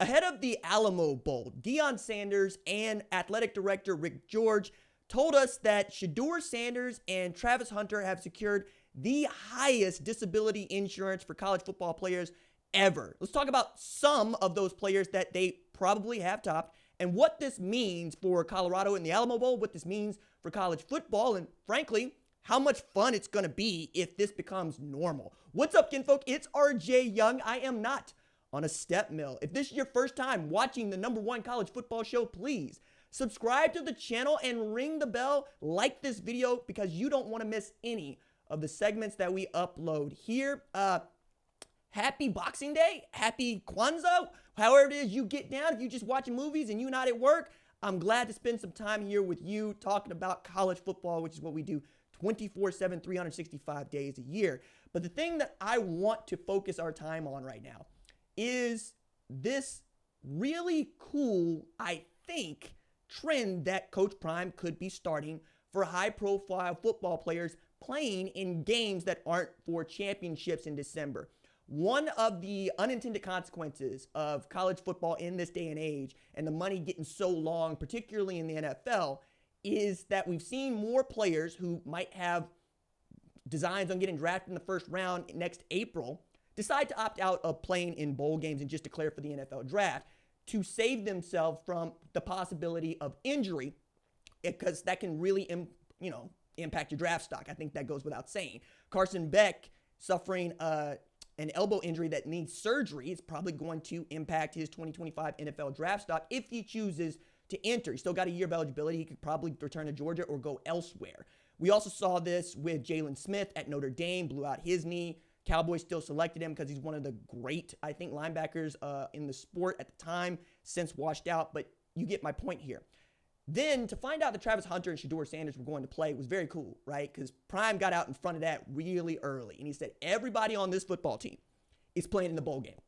Ahead of the Alamo Bowl, Deion Sanders and athletic director Rick George told us that Shedeur Sanders and Travis Hunter have secured the highest disability insurance for college football players ever. Let's talk about some of those players that they probably have topped and what this means for Colorado in the Alamo Bowl, what this means for college football, and frankly, how much fun it's going to be if this becomes normal. What's up, kinfolk? It's RJ Young. I am not on a step mill. If this is your first time watching the #1 college football show, please subscribe to the channel and ring the bell. Like this video because you don't want to miss any of the segments that we upload here. Happy Boxing Day. Happy Kwanzaa. However it is you get down. If you're just watching movies and you're not at work, I'm glad to spend some time here with you talking about college football, which is what we do 24/7, 365 days a year. But the thing that I want to focus our time on right now is this really cool, I think, trend that Coach Prime could be starting for high-profile football players playing in games that aren't for championships in December. One of the unintended consequences of college football in this day and age and the money getting so long, particularly in the NFL, is that we've seen more players who might have designs on getting drafted in the first round next April decide to opt out of playing in bowl games and just declare for the NFL draft to save themselves from the possibility of injury, because that can really, impact your draft stock. I think that goes without saying. Carson Beck suffering an elbow injury that needs surgery is probably going to impact his 2025 NFL draft stock if he chooses to enter. He's still got a year of eligibility. He could probably return to Georgia or go elsewhere. We also saw this with Jalen Smith at Notre Dame, blew out his knee. Cowboys still selected him because he's one of the great, I think, linebackers in the sport at the time, since washed out. But you get my point here. Then to find out that Travis Hunter and Shedeur Sanders were going to play was very cool, right? Because Prime got out in front of that really early. And he said, everybody on this football team is playing in the bowl game.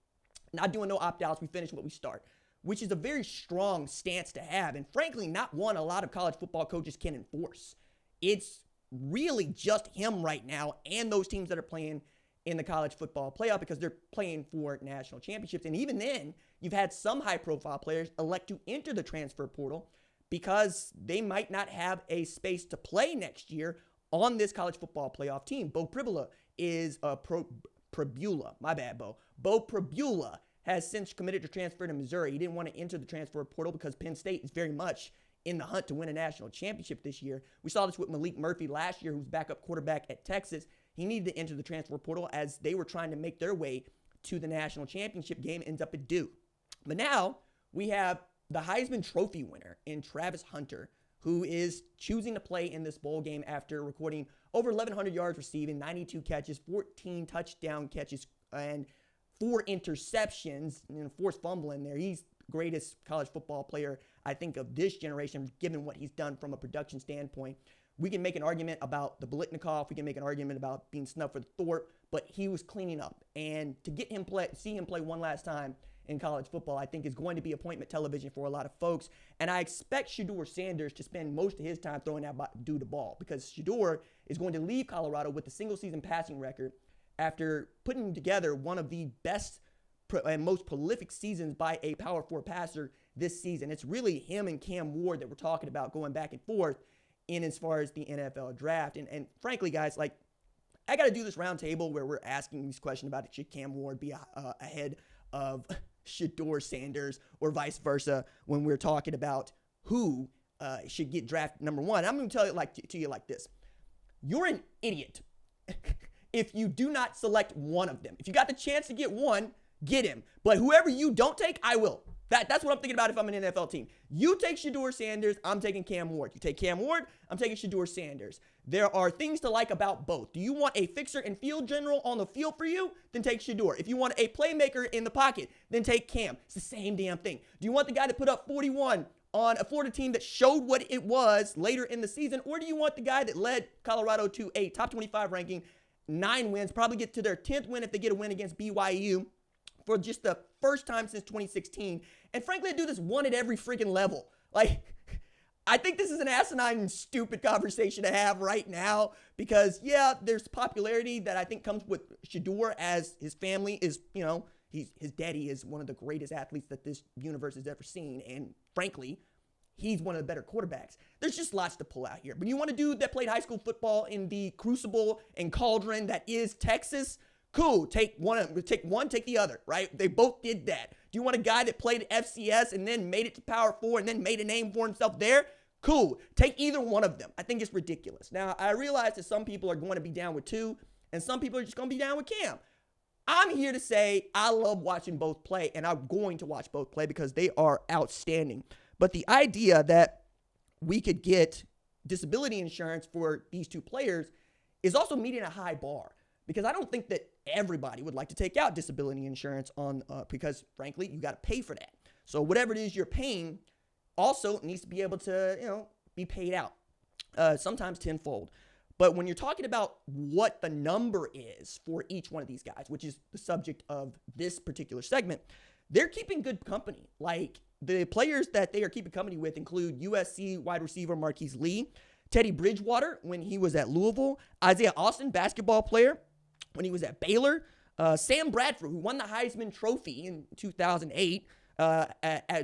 Not doing no opt-outs. We finish what we start, which is a very strong stance to have. And frankly, not one a lot of college football coaches can enforce. It's really just him right now and those teams that are playing in the college football playoff because they're playing for national championships. And even then, you've had some high-profile players elect to enter the transfer portal because they might not have a space to play next year on this college football playoff team. Bo Pribula is Pribula. My bad, Bo. Bo Pribula has since committed to transfer to Missouri. He didn't want to enter the transfer portal because Penn State is very much in the hunt to win a national championship this year. We saw this with Malik Murphy last year, who's backup quarterback at Texas. He needed to enter the transfer portal as they were trying to make their way to the national championship game, ends up at Duke. But now we have the Heisman Trophy winner in Travis Hunter, who is choosing to play in this bowl game after recording over 1,100 yards receiving, 92 catches, 14 touchdown catches, and 4 interceptions, forced fumble in there. He's the greatest college football player, I think, of this generation, given what he's done from a production standpoint. We can make an argument about the Biletnikoff. We can make an argument about being snubbed for the Thorpe, but he was cleaning up. And to get him see him play one last time in college football, I think is going to be appointment television for a lot of folks. And I expect Shedeur Sanders to spend most of his time throwing that dude the ball, because Shedeur is going to leave Colorado with a single-season passing record after putting together one of the best and most prolific seasons by a Power 4 passer this season. It's really him and Cam Ward that we're talking about going back and forth in as far as the NFL draft. And frankly, guys, like, I got to do this round table where we're asking these questions about it. Should Cam Ward be ahead of Shedeur Sanders or vice versa when we're talking about who should get drafted #1? I'm going to tell it to you like this. You're an idiot if you do not select one of them. If you got the chance to get one, get him. But whoever you don't take, I will. That's what I'm thinking about if I'm an NFL team. You take Shedeur Sanders, I'm taking Cam Ward. You take Cam Ward, I'm taking Shedeur Sanders. There are things to like about both. Do you want a fixer and field general on the field for you? Then take Shedeur. If you want a playmaker in the pocket, then take Cam. It's the same damn thing. Do you want the guy that put up 41 on a Florida team that showed what it was later in the season? Or do you want the guy that led Colorado to a top 25 ranking, 9 wins, probably get to their 10th win if they get a win against BYU for just the first time since 2016? And frankly, I do this one at every freaking level. Like, I think this is an asinine and stupid conversation to have right now because, yeah, there's popularity that I think comes with Shedeur as his family is, his daddy is one of the greatest athletes that this universe has ever seen. And frankly, he's one of the better quarterbacks. There's just lots to pull out here. But you want a dude that played high school football in the crucible and cauldron that is Texas? Cool. Take one, take the other, right? They both did that. Do you want a guy that played FCS and then made it to Power 4 and then made a name for himself there? Cool. Take either one of them. I think it's ridiculous. Now, I realize that some people are going to be down with two, and some people are just going to be down with Cam. I'm here to say I love watching both play, and I'm going to watch both play because they are outstanding. But the idea that we could get disability insurance for these two players is also meeting a high bar, because I don't think that everybody would like to take out disability insurance because frankly, you got to pay for that. So whatever it is you're paying also needs to be able to, be paid out, sometimes tenfold. But when you're talking about what the number is for each one of these guys, which is the subject of this particular segment, they're keeping good company. Like, the players that they are keeping company with include USC wide receiver Marquise Lee, Teddy Bridgewater when he was at Louisville, Isaiah Austin, basketball player, when he was at Baylor, Sam Bradford, who won the Heisman Trophy in 2008,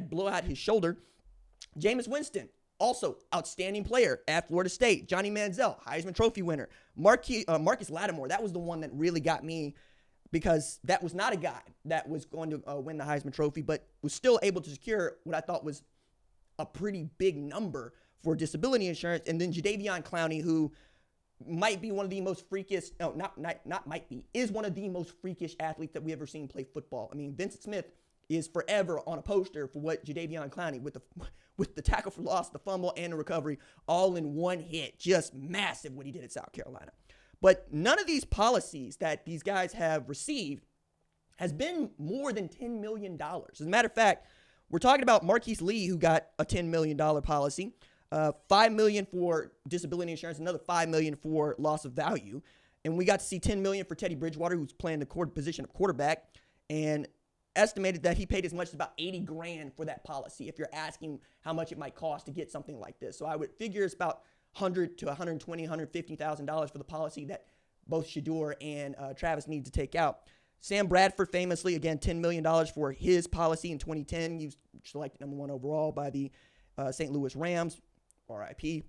blew out his shoulder, Jameis Winston, also outstanding player at Florida State, Johnny Manziel, Heisman Trophy winner, Marcus Lattimore, that was the one that really got me, because that was not a guy that was going to win the Heisman Trophy, but was still able to secure what I thought was a pretty big number for disability insurance. And then Jadeveon Clowney, who might be one of the most freakish, is one of the most freakish athletes that we ever seen play football. I mean, Vincent Smith is forever on a poster for what Jadeveon Clowney, with the tackle for loss, the fumble, and the recovery, all in one hit. Just massive what he did at South Carolina. But none of these policies that these guys have received has been more than $10 million. As a matter of fact, we're talking about Marquise Lee, who got a $10 million policy, $5 million for disability insurance, another $5 million for loss of value. And we got to see $10 million for Teddy Bridgewater, who's playing the position of quarterback, and estimated that he paid as much as about $80,000 for that policy, if you're asking how much it might cost to get something like this. So I would figure it's about $100,000 to $120,000, $150,000 for the policy that both Shedeur and Travis need to take out. Sam Bradford, famously, again, $10 million for his policy in 2010. He was selected number 1 overall by the St. Louis Rams, RIP.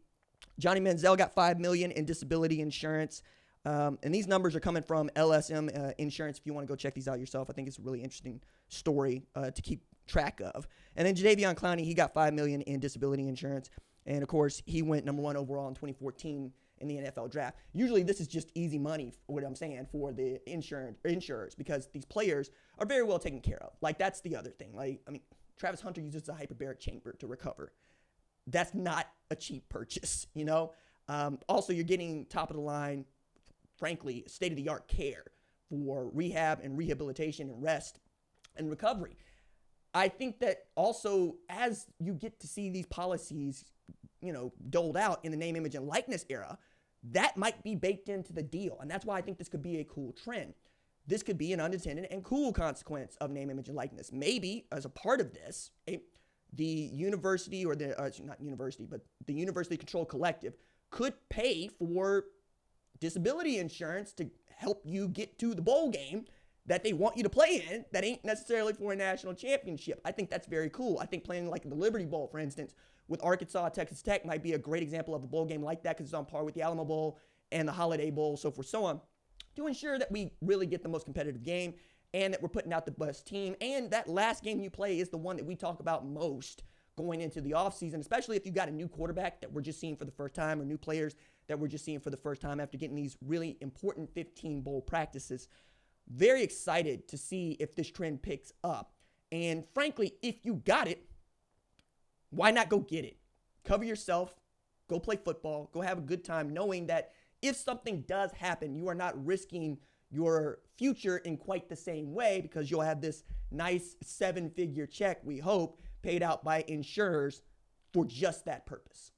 Johnny Manziel got $5 million in disability insurance. And these numbers are coming from LSM Insurance. If you want to go check these out yourself, I think it's a really interesting story to keep track of. And then Jadeveon Clowney, he got $5 million in disability insurance. And, of course, he went number 1 overall in 2014 in the NFL draft. Usually this is just easy money, what I'm saying, for the insurers, because these players are very well taken care of. Like, that's the other thing. Like, I mean, Travis Hunter uses a hyperbaric chamber to recover. That's not a cheap purchase, Also, you're getting top-of-the-line, frankly, state-of-the-art care for rehab and rehabilitation and rest and recovery. I think that also, as you get to see these policies, doled out in the name, image, and likeness era, that might be baked into the deal. And that's why I think this could be a cool trend. This could be an unintended and cool consequence of name, image, and likeness. Maybe as a part of this, the university or not university, but the university controlled collective could pay for disability insurance to help you get to the bowl game that they want you to play in that ain't necessarily for a national championship. I think that's very cool. I think playing like the Liberty Bowl, for instance, with Arkansas, Texas Tech might be a great example of a bowl game like that, because it's on par with the Alamo Bowl and the Holiday Bowl, so forth, so on, to ensure that we really get the most competitive game and that we're putting out the best team. And that last game you play is the one that we talk about most going into the offseason, especially if you've got a new quarterback that we're just seeing for the first time, or new players that we're just seeing for the first time after getting these really important 15 bowl practices. Very excited to see if this trend picks up. And frankly, if you got it, why not go get it? Cover yourself, go play football, go have a good time, knowing that if something does happen, you are not risking your future in quite the same way, because you'll have this nice 7-figure check, we hope, paid out by insurers for just that purpose.